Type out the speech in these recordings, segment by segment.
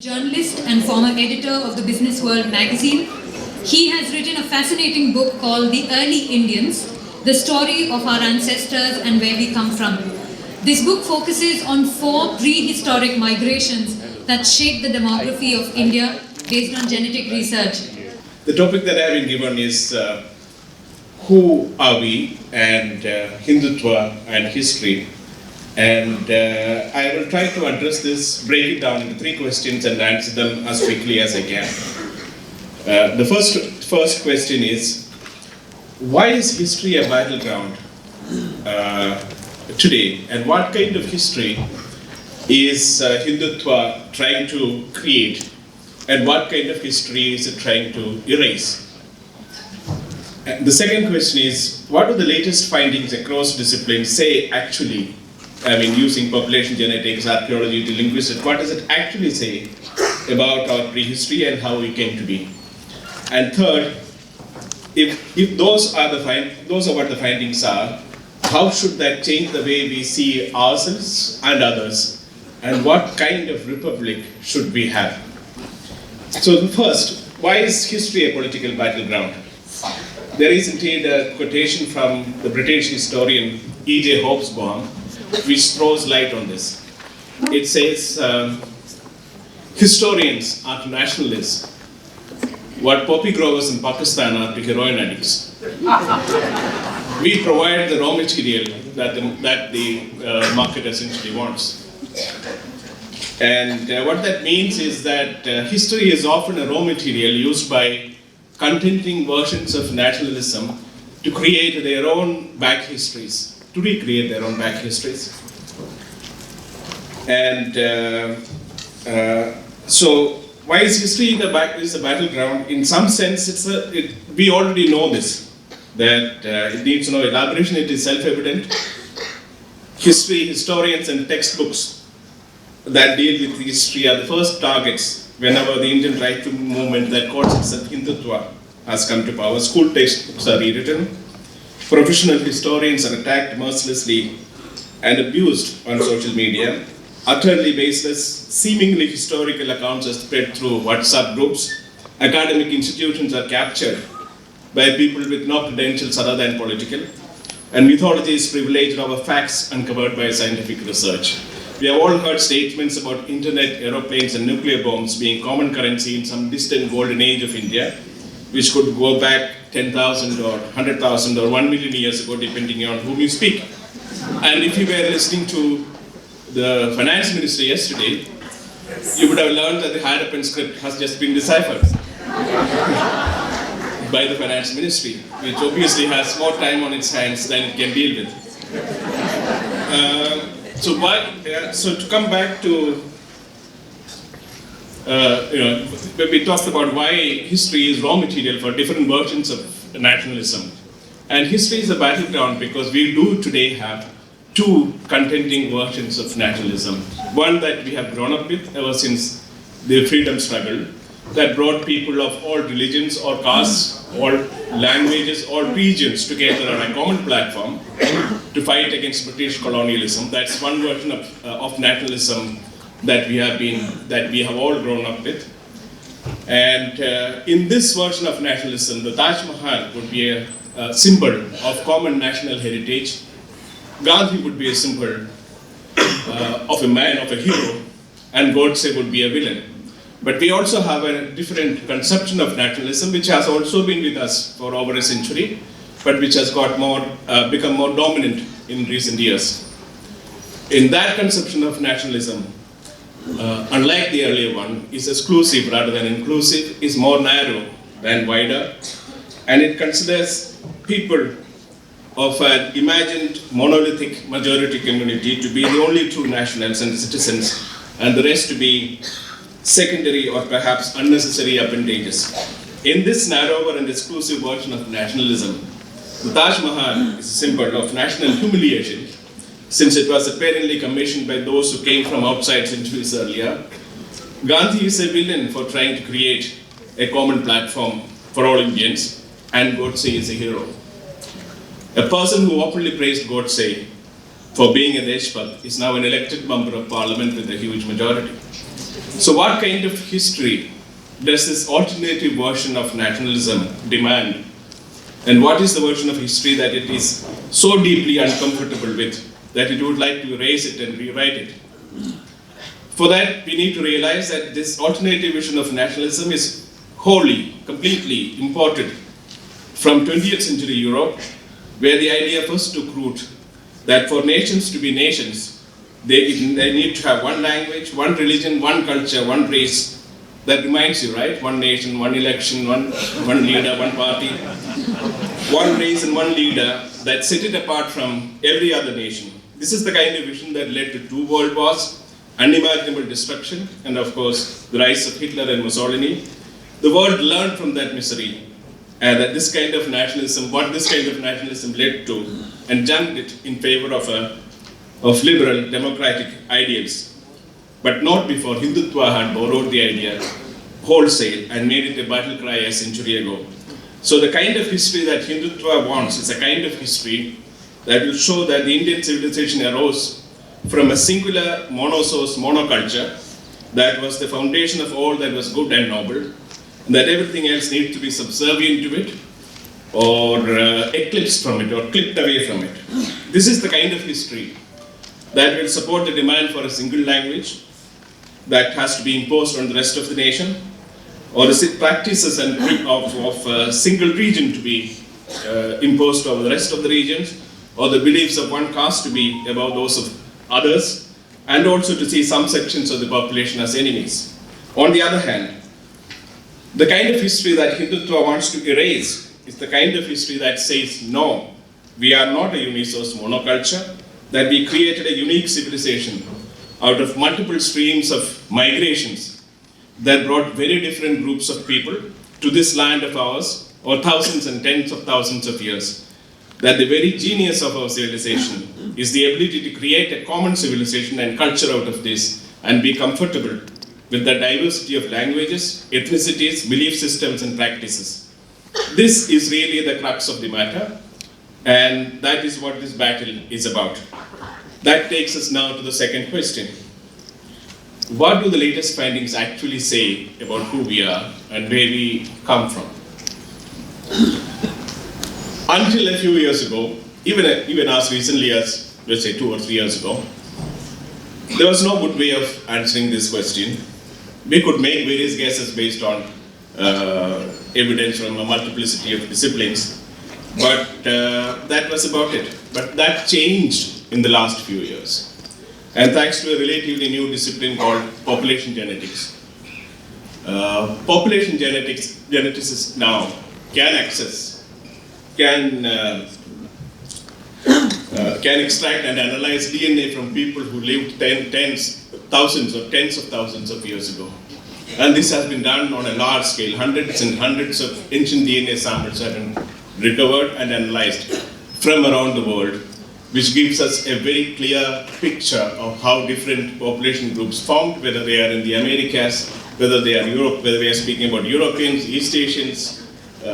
Journalist and former editor of the Business World magazine. He has written a fascinating book called The Early Indians, the story of our ancestors and where we come from. This book focuses on 4 prehistoric migrations that shaped the demography of India based on genetic research. The topic that I have been given is who are we and Hindutva and history. And I will try to address this, break it down into 3 questions and answer them as quickly as I can. The first question is, why is history a battleground today? And what kind of history is Hindutva trying to create? And what kind of history is it trying to erase? And the second question is, what do the latest findings across disciplines say actually? Using population genetics, archaeology to linguistics, what does it actually say about our prehistory and how we came to be? And third, if those are what the findings are, how should that change the way we see ourselves and others? And what kind of republic should we have? So first, why is history a political battleground? There is indeed a quotation from the British historian E.J. Hobsbawm, which throws light on this. It says, historians are to nationalists what poppy growers in Pakistan are to heroin addicts. We provide the raw material that the market essentially wants. And what that means is that history is often a raw material used by contending versions of nationalism to create their own back histories. To recreate their own back histories. And so, why is history is a battleground? In some sense, we already know this, that it needs no elaboration, it is self-evident. Historians and textbooks that deal with history are the first targets whenever the Indian right to movement that calls itself Hindutva has come to power. School textbooks are rewritten. Professional historians are attacked mercilessly and abused on social media. Utterly baseless, seemingly historical accounts are spread through WhatsApp groups. Academic institutions are captured by people with no credentials other than political. And mythology is privileged over facts uncovered by scientific research. We have all heard statements about internet, aeroplanes, and nuclear bombs being common currency in some distant golden age of India, which could go back 10,000 or 100,000 or 1 million years ago, depending on whom you speak. And if you were listening to the finance minister yesterday, you would have learned that the Harappan script has just been deciphered by the finance ministry, which obviously has more time on its hands than it can deal with. So to come back to when we talked about why history is raw material for different versions of nationalism. And history is a battleground because we do today have 2 contending versions of nationalism. One that we have grown up with ever since the freedom struggle that brought people of all religions or castes, all languages, all regions together on a common platform to fight against British colonialism. That's one version of nationalism that we have all grown up with. And in this version of nationalism, the Taj Mahal would be a symbol of common national heritage. Gandhi would be a symbol of a man, of a hero, and Godse would be a villain. But we also have a different conception of nationalism, which has also been with us for over a century, but which has become more dominant in recent years. In that conception of nationalism, unlike the earlier one, is exclusive rather than inclusive, is more narrow than wider, and it considers people of an imagined monolithic majority community to be the only true nationals and citizens, and the rest to be secondary or perhaps unnecessary appendages. In this narrower and exclusive version of nationalism, the Taj Mahal is a symbol of national humiliation, since it was apparently commissioned by those who came from outside centuries earlier. Gandhi is a villain for trying to create a common platform for all Indians, and Godse is a hero. A person who openly praised Godse for being a Deshbhakt is now an elected member of parliament with a huge majority. So what kind of history does this alternative version of nationalism demand? And what is the version of history that it is so deeply uncomfortable with that it would like to erase it and rewrite it? For that, we need to realize that this alternative vision of nationalism is wholly, completely imported from 20th century Europe, where the idea first took root that for nations to be nations, they need to have one language, one religion, one culture, one race. That reminds you, right? One nation, one election, one leader, one party, one race and one leader that set it apart from every other nation. This is the kind of vision that led to 2 world wars, unimaginable destruction, and of course, the rise of Hitler and Mussolini. The world learned from that misery, and that this kind of nationalism, what this kind of nationalism led to, and jumped it in favor of liberal democratic ideals. But not before Hindutva had borrowed the idea wholesale and made it a battle cry a century ago. So the kind of history that Hindutva wants is a kind of history that will show that the Indian civilization arose from a singular monosource monoculture that was the foundation of all that was good and noble, and that everything else needs to be subservient to it or eclipsed from it or clipped away from it. This is the kind of history that will support the demand for a single language that has to be imposed on the rest of the nation, or the practices of a single region to be imposed over the rest of the regions, or the beliefs of one caste to be above those of others, and also to see some sections of the population as enemies. On the other hand, the kind of history that Hindutva wants to erase is the kind of history that says, no, we are not a unisource monoculture, that we created a unique civilization out of multiple streams of migrations that brought very different groups of people to this land of ours, or thousands and tens of thousands of years. That the very genius of our civilization is the ability to create a common civilization and culture out of this and be comfortable with the diversity of languages, ethnicities, belief systems, and practices. This is really the crux of the matter, and that is what this battle is about. That takes us now to the second question. What do the latest findings actually say about who we are and where we come from? Until a few years ago, even as recently as, let's say, 2 or 3 years ago, there was no good way of answering this question. We could make various guesses based on evidence from a multiplicity of disciplines, but that was about it. But that changed in the last few years, and thanks to a relatively new discipline called population genetics. Population geneticists now can extract and analyze DNA from people who lived thousands or tens of thousands of years ago. And this has been done on a large scale. Hundreds and hundreds of ancient DNA samples have been recovered and analyzed from around the world, which gives us a very clear picture of how different population groups formed, whether they are in the Americas, whether they are in Europe, whether we are speaking about Europeans, East Asians,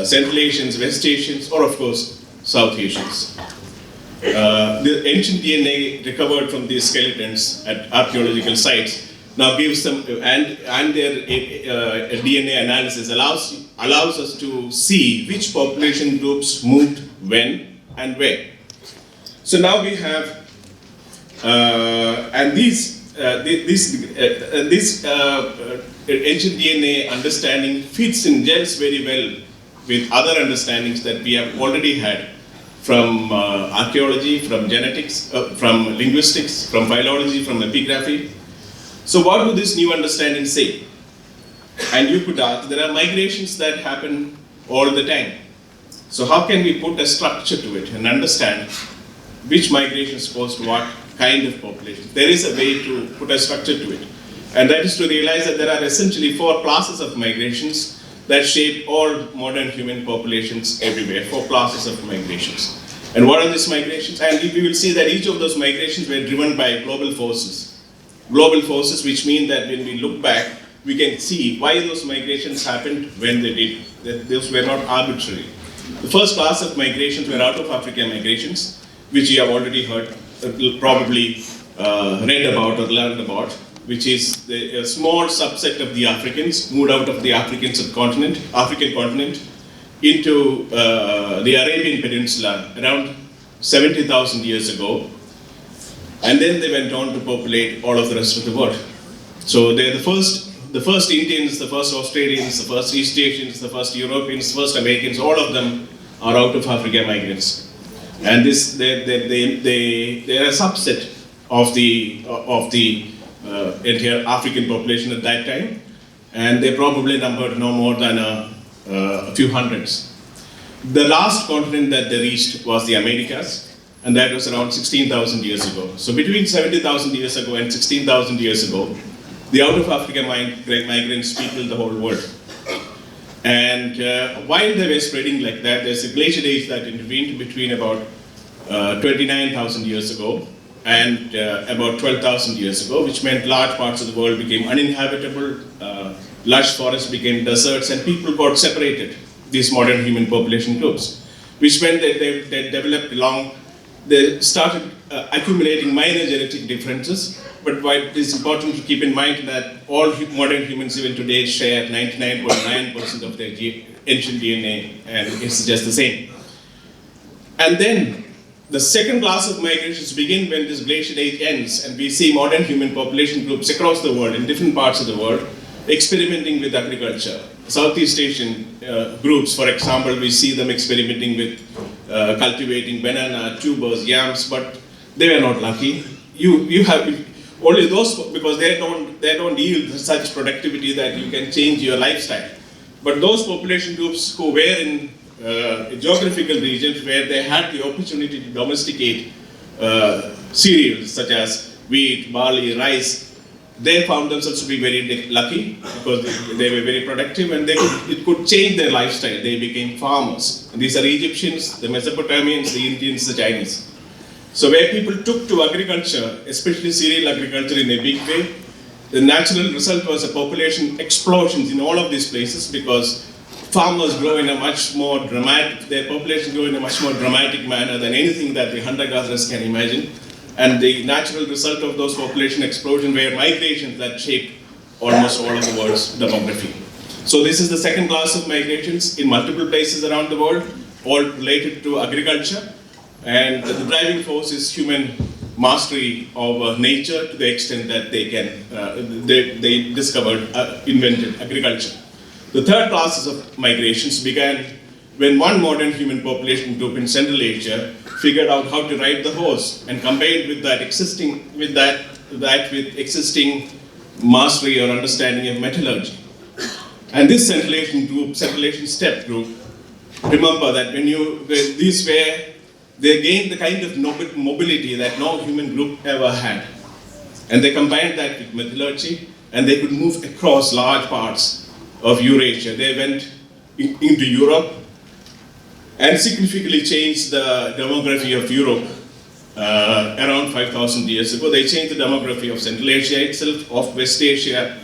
Central Asians, West Asians, or of course, South Asians. The ancient DNA recovered from these skeletons at archaeological sites now gives them, and their DNA analysis allows us to see which population groups moved when and where. So now we have, and this ancient DNA understanding fits in, gels very well with other understandings that we have already had from archaeology, from genetics, from linguistics, from philology, from epigraphy. So what do this new understanding say? And you could ask, there are migrations that happen all the time. So how can we put a structure to it and understand which migrations caused what kind of population? There is a way to put a structure to it. And that is to realize that there are essentially 4 classes of migrations that shape all modern human populations everywhere, 4 classes of migrations. And what are these migrations? And we will see that each of those migrations were driven by global forces. Global forces, which mean that when we look back, we can see why those migrations happened when they did. That those were not arbitrary. The first class of migrations were out of Africa migrations, which you have already heard, probably read about or learned about, which is a small subset of the Africans, moved out of the African continent, into the Arabian Peninsula around 70,000 years ago. And then they went on to populate all of the rest of the world. So they're the first Indians, the first Australians, the first East Asians, the first Europeans, the first Americans, all of them are out of Africa migrants. And they're a subset of the entire African population at that time, and they probably numbered no more than a few hundreds. The last continent that they reached was the Americas, and that was around 16,000 years ago. So between 70,000 years ago and 16,000 years ago, the out of Africa migrants peopled the whole world. And while they were spreading like that, there's a glacial age that intervened between about 29,000 years ago and about 12,000 years ago, which meant large parts of the world became uninhabitable, lush forests became deserts, and people got separated, these modern human population groups, which meant that they developed they started accumulating minor genetic differences. But it is important to keep in mind that all modern humans even today share 99.9% of their ancient DNA, and it's just the same. And then the second class of migrations begin when this glacial age ends, and we see modern human population groups across the world, in different parts of the world, experimenting with agriculture. Southeast Asian groups, for example, we see them experimenting with cultivating banana, tubers, yams, but they were not lucky. You have only those, because they don't yield such productivity that you can change your lifestyle. But those population groups who were in geographical regions where they had the opportunity to domesticate cereals such as wheat, barley, rice, they found themselves to be very lucky because they were very productive, and it could change their lifestyle. They became farmers. And these are Egyptians, the Mesopotamians, the Indians, the Chinese. So where people took to agriculture, especially cereal agriculture in a big way, the natural result was a population explosions in all of these places, because farmers grow in a much more dramatic, their population grow in a much more dramatic manner than anything that the hunter-gatherers can imagine. And the natural result of those population explosions were migrations that shaped almost all of the world's demography. So this is the second class of migrations in multiple places around the world, all related to agriculture. And the driving force is human mastery of nature, to the extent that they discovered, invented agriculture. The third classes of migrations began when one modern human population group in Central Asia figured out how to ride the horse, and combined with existing mastery or understanding of metallurgy. And this Central Asian steppe group, remember that they gained the kind of mobility that no human group ever had. And they combined that with metallurgy, and they could move across large parts of Eurasia. They went into Europe and significantly changed the demography of Europe around 5,000 years ago. They changed the demography of Central Asia itself, of West Asia,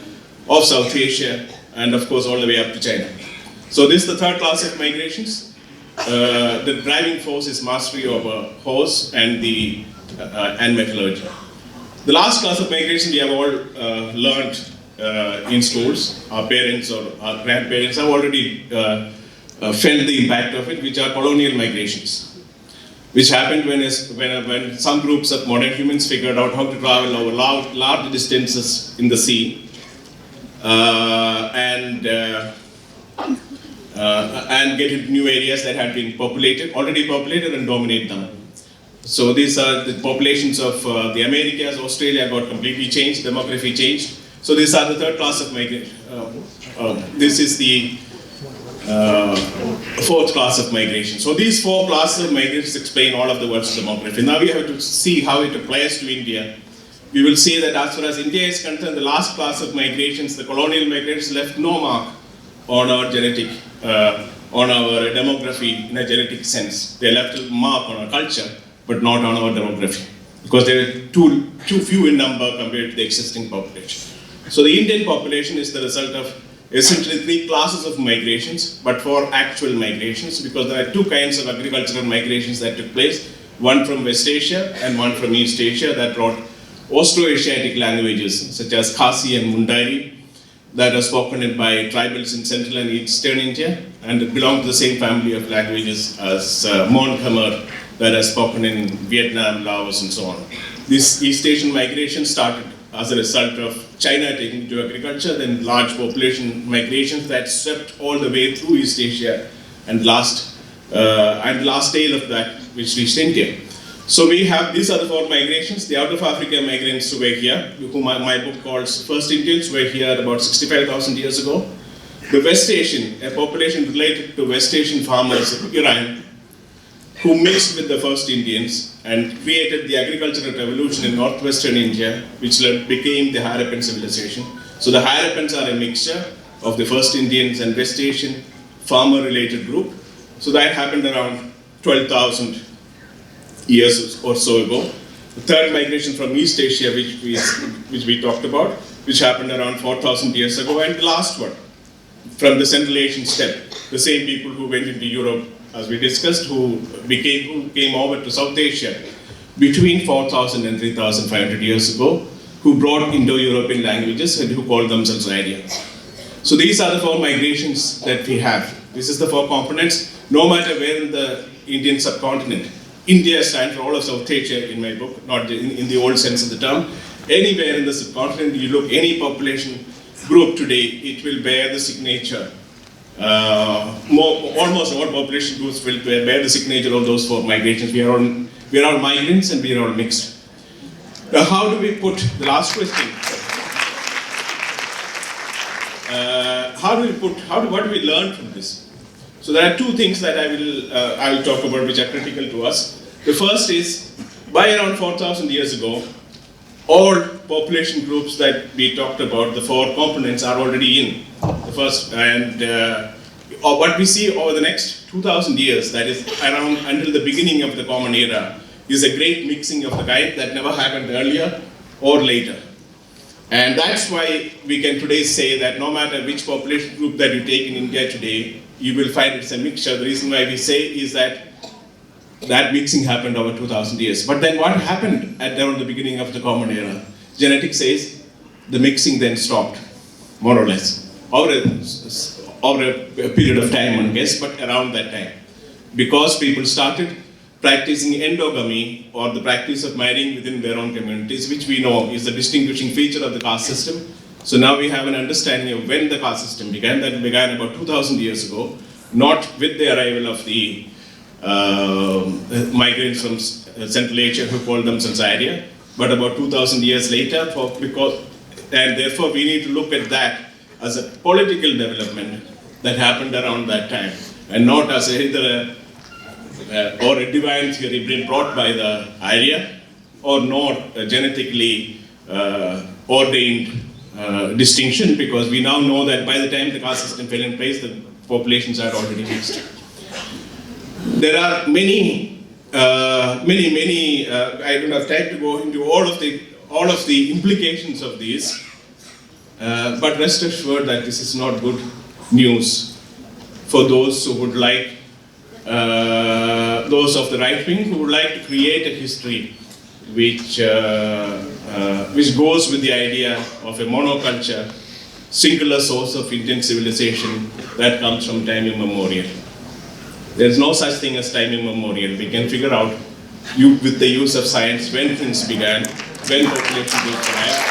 of South Asia, and of course all the way up to China. So this is the third class of migrations. The driving force is mastery of a horse and metallurgy. The last class of migration we have all learned in schools. Our parents or our grandparents have already felt the impact of it, which are colonial migrations, which happened when some groups of modern humans figured out how to travel over large distances in the sea and get into new areas that had been already populated, and dominate them. So these are the populations of the Americas. Australia got completely changed, demography changed. So these are the third class of migration. This is the fourth class of migration. So these four classes of migrations explain all of the world's demography. Now we have to see how it applies to India. We will see that as far as India is concerned, the last class of migrations, the colonial migrations, left no mark on our on our demography in a genetic sense. They left a mark on our culture, but not on our demography, because they were too few in number compared to the existing population. So the Indian population is the result of essentially three classes of migrations, but for actual migrations, because there are two kinds of agricultural migrations that took place, one from West Asia and one from East Asia, that brought Austroasiatic languages such as Khasi and Mundari that are spoken by tribals in central and eastern India and belong to the same family of languages as Mon Khmer that are spoken in Vietnam, Laos, and so on. This East Asian migration started as a result of China taking to agriculture, then large population migrations that swept all the way through East Asia, and last tail of that which reached India. So we have these are the 4 migrations. The out of Africa migrants who were here, whom my book calls First Indians, were here about 65,000 years ago. The West Asian, a population related to West Asian farmers of Iran, who mixed with the first Indians and created the agricultural revolution in northwestern India, which became the Harappan civilization. So the Harappans are a mixture of the first Indians and West Asian farmer-related group. So that happened around 12,000 years or so ago. The third migration from East Asia, which we talked about, which happened around 4,000 years ago, and the last one from the Central Asian steppe, the same people who went into Europe, as we discussed, who came over to South Asia between 4,000 and 3,500 years ago, who brought Indo-European languages and who called themselves Aryans. So these are the 4 migrations that we have. This is the 4 components. No matter where in the Indian subcontinent, India stands for all of South Asia in my book, not in the old sense of the term. Anywhere in the subcontinent, you look any population group today, it will bear the signature. Almost all population groups will bear the signature of those 4 migrations. We are all migrants and we are all mixed. Now, how do we put the last question? What do we learn from this? So there are 2 things that I will talk about which are critical to us. The first is, by around 4,000 years ago, all population groups that we talked about, the 4 components, are already in. The first, and what we see over the next 2,000 years, that is around until the beginning of the Common Era, is a great mixing of the kind that never happened earlier or later. And that's why we can today say that no matter which population group that you take in India today, you will find it's a mixture. The reason why we say is that mixing happened over 2,000 years. But then what happened around the beginning of the Common Era? Genetics says the mixing then stopped, more or less, over a period of time, one guess, but around that time. Because people started practicing endogamy, or the practice of marrying within their own communities, which we know is the distinguishing feature of the caste system. So now we have an understanding of when the caste system began. That began about 2,000 years ago, not with the arrival of the migrants from Central Asia who called themselves Arya, but about 2,000 years later, and therefore we need to look at that as a political development that happened around that time, and not as either or a divine theory brought by the Arya, or not a genetically ordained distinction, because we now know that by the time the caste system fell in place, the populations are already mixed. There are many. I don't have time to go into all of the implications of these, but rest assured that this is not good news for those who would like, those of the right wing who would like to create a history which goes with the idea of a monoculture, singular source of Indian civilization that comes from time immemorial. There is no such thing as time immemorial. We can figure out, with the use of science, when things began, when population groups arrived,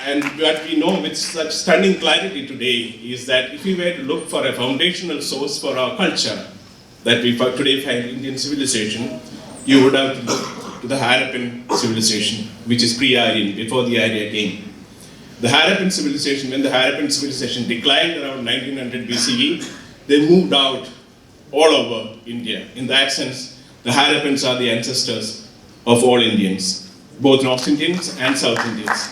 and what we know with such stunning clarity today is that if we were to look for a foundational source for our culture that we today find in Indian civilization, you would have to look to the Harappan civilization, which is pre-Aryan, before the Arya came. The Harappan civilization, when the Harappan civilization declined around 1900 BCE, they moved out all over India. In that sense, the Harappans are the ancestors of all Indians, both North Indians and South Indians.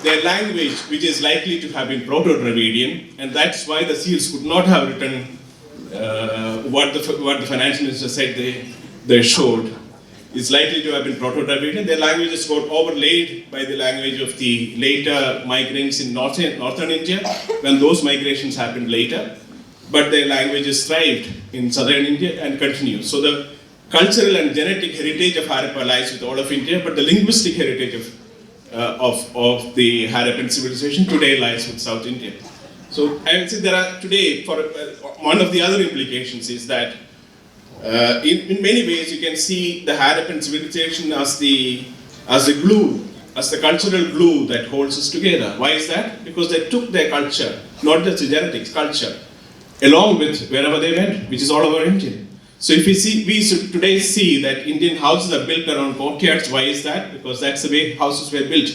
Their language, which is likely to have been Proto-Dravidian, and that's why the seals could not have written what the finance minister said they showed, is likely to have been Proto-Dravidian. Their languages got overlaid by the language of the later migrants in northern India, when those migrations happened later. But their languages thrived in southern India and continue. So the cultural and genetic heritage of Harappa lies with all of India, but the linguistic heritage of the Harappan civilization today lies with South India. So I would say there are today, one of the other implications is that in many ways you can see the Harappan civilization as the glue, as the cultural glue that holds us together. Why is that? Because they took their culture, not just the genetics, culture, along with wherever they went, which is all over India. So if we should today see that Indian houses are built around courtyards. Why is that? Because that's the way houses were built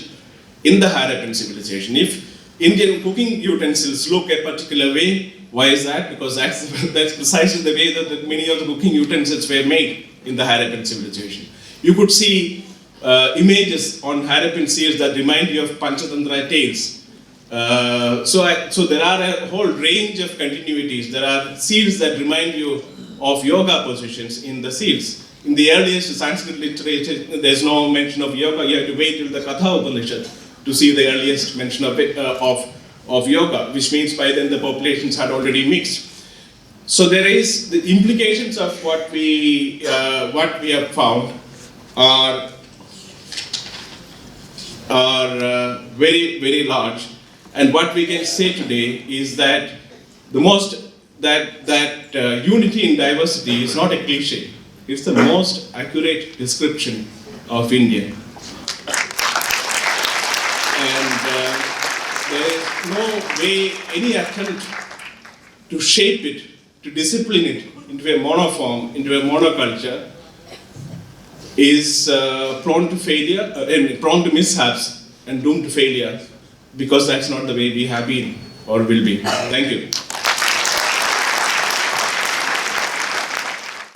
in the Harappan civilization. If Indian cooking utensils look a particular way, why is that? Because that's precisely the way that many of the cooking utensils were made in the Harappan civilization. You could see images on Harappan seals that remind you of Panchatantra tales. So there are a whole range of continuities. There are seals that remind you of yoga positions in the seals. In the earliest Sanskrit literature, there's no mention of yoga. You have to wait till the Katha Upanishad to see the earliest mention of yoga, which means by then the populations had already mixed. So there is the implications of what we have found are very, very large. And what we can say today is that unity in diversity is not a cliche. It's the most accurate description of India. And there is no way, any attempt to shape it, to discipline it into a monoform, into a monoculture, is prone to failure, and prone to mishaps and doomed to failure, because that's not the way we have been or will be. Thank you.